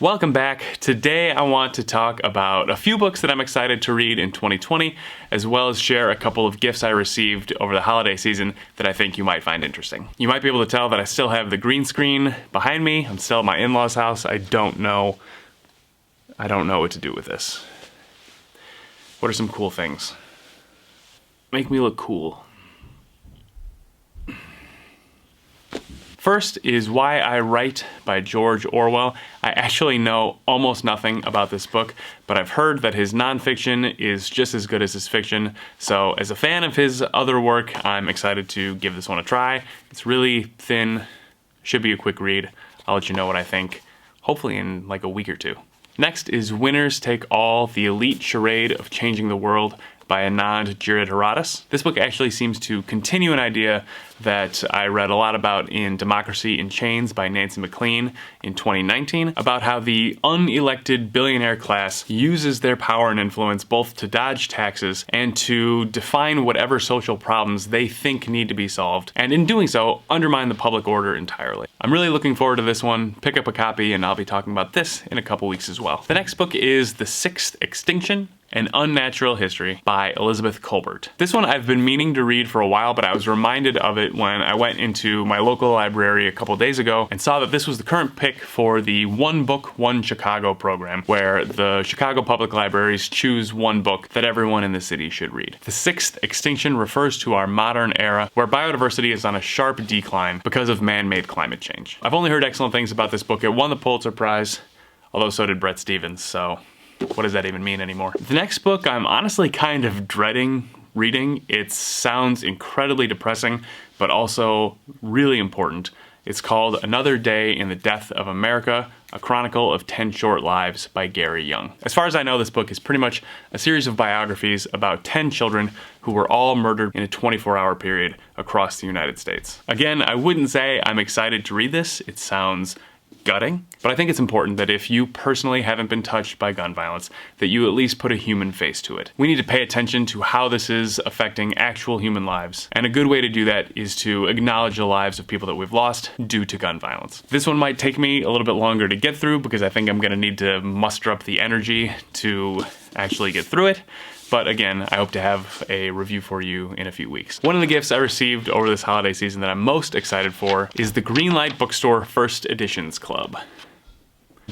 Welcome back. Today I want to talk about a few books that I'm excited to read in 2020, as well as share a couple of gifts I received over the holiday season that I think you might find interesting. You might be able to tell that I still have the green screen behind me. I'm still at my in-laws' house. I don't know what to do with this. What are some cool things? Make me look cool. First is Why I Write by George Orwell. I actually know almost nothing about this book, but I've heard that his nonfiction is just as good as his fiction, so as a fan of his other work, I'm excited to give this one a try. It's really thin, should be a quick read. I'll let you know what I think, hopefully in like a week or two. Next is Winners Take All, The Elite Charade of Changing the World by Anand Giridharadas. This book actually seems to continue an idea that I read a lot about in Democracy in Chains by Nancy MacLean in 2019, about how the unelected billionaire class uses their power and influence both to dodge taxes and to define whatever social problems they think need to be solved, and in doing so, undermine the public order entirely. I'm really looking forward to this one. Pick up a copy and I'll be talking about this in a couple weeks as well. The next book is The Sixth Extinction, An Unnatural History by Elizabeth Kolbert. This one I've been meaning to read for a while, but I was reminded of it when I went into my local library a couple days ago and saw that this was the current pick for the One Book, One Chicago program, where the Chicago Public Libraries choose one book that everyone in the city should read. The Sixth Extinction refers to our modern era, where biodiversity is on a sharp decline because of man-made climate change. I've only heard excellent things about this book. It won the Pulitzer Prize, although so did Bret Stephens, so what does that even mean anymore? The next book I'm honestly kind of dreading reading. It sounds incredibly depressing, but also really important. It's called Another Day in the Death of America, A Chronicle of 10 Short Lives by Gary Young. As far as I know, this book is pretty much a series of biographies about 10 children who were all murdered in a 24-hour period across the United States. Again, I wouldn't say I'm excited to read this. It sounds gutting, but I think it's important that if you personally haven't been touched by gun violence, that you at least put a human face to it. We need to pay attention to how this is affecting actual human lives, and a good way to do that is to acknowledge the lives of people that we've lost due to gun violence. This one might take me a little bit longer to get through because I think I'm gonna need to muster up the energy to actually get through it. But again, I hope to have a review for you in a few weeks. One of the gifts I received over this holiday season that I'm most excited for is the Greenlight Bookstore First Editions Club.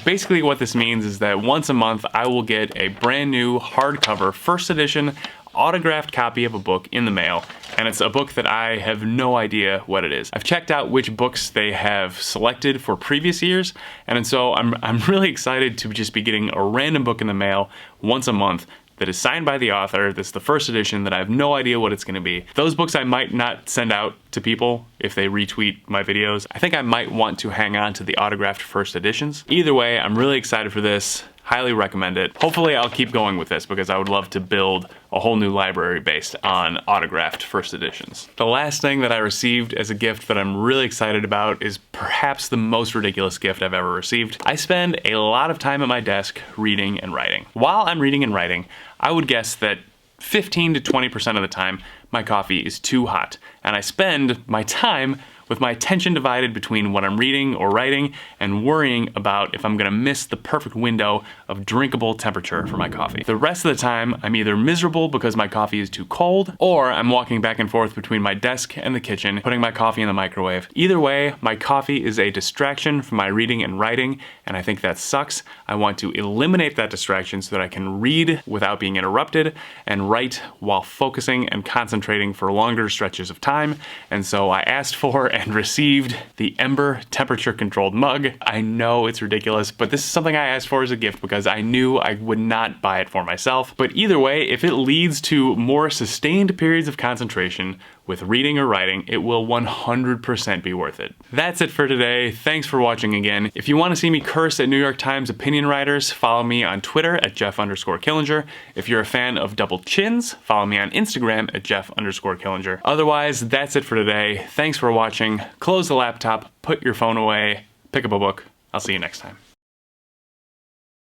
Basically what this means is that once a month I will get a brand new hardcover first edition autographed copy of a book in the mail, and it's a book that I have no idea what it is. I've checked out which books they have selected for previous years, and so I'm really excited to just be getting a random book in the mail once a month that is signed by the author. This is the first edition that I have no idea what it's gonna be. Those books I might not send out to people if they retweet my videos. I think I might want to hang on to the autographed first editions. Either way, I'm really excited for this. Highly recommend it. Hopefully I'll keep going with this because I would love to build a whole new library based on autographed first editions. The last thing that I received as a gift that I'm really excited about is perhaps the most ridiculous gift I've ever received. I spend a lot of time at my desk reading and writing. While I'm reading and writing, I would guess that 15 to 20% of the time my coffee is too hot, and I spend my time with my attention divided between what I'm reading or writing and worrying about if I'm gonna miss the perfect window of drinkable temperature for my coffee. The rest of the time, I'm either miserable because my coffee is too cold, or I'm walking back and forth between my desk and the kitchen, putting my coffee in the microwave. Either way, my coffee is a distraction from my reading and writing, and I think that sucks. I want to eliminate that distraction so that I can read without being interrupted and write while focusing and concentrating for longer stretches of time. And so I asked for and received the Ember temperature-controlled mug. I know it's ridiculous, but this is something I asked for as a gift because I knew I would not buy it for myself. But either way, if it leads to more sustained periods of concentration with reading or writing, it will 100% be worth it. That's it for today. Thanks for watching again. If you want to see me curse at New York Times opinion writers, follow me on Twitter at Jeff_Killinger. If you're a fan of double chins, follow me on Instagram at Jeff_Killinger. Otherwise, that's it for today. Thanks for watching. Close the laptop, put your phone away, pick up a book. I'll see you next time.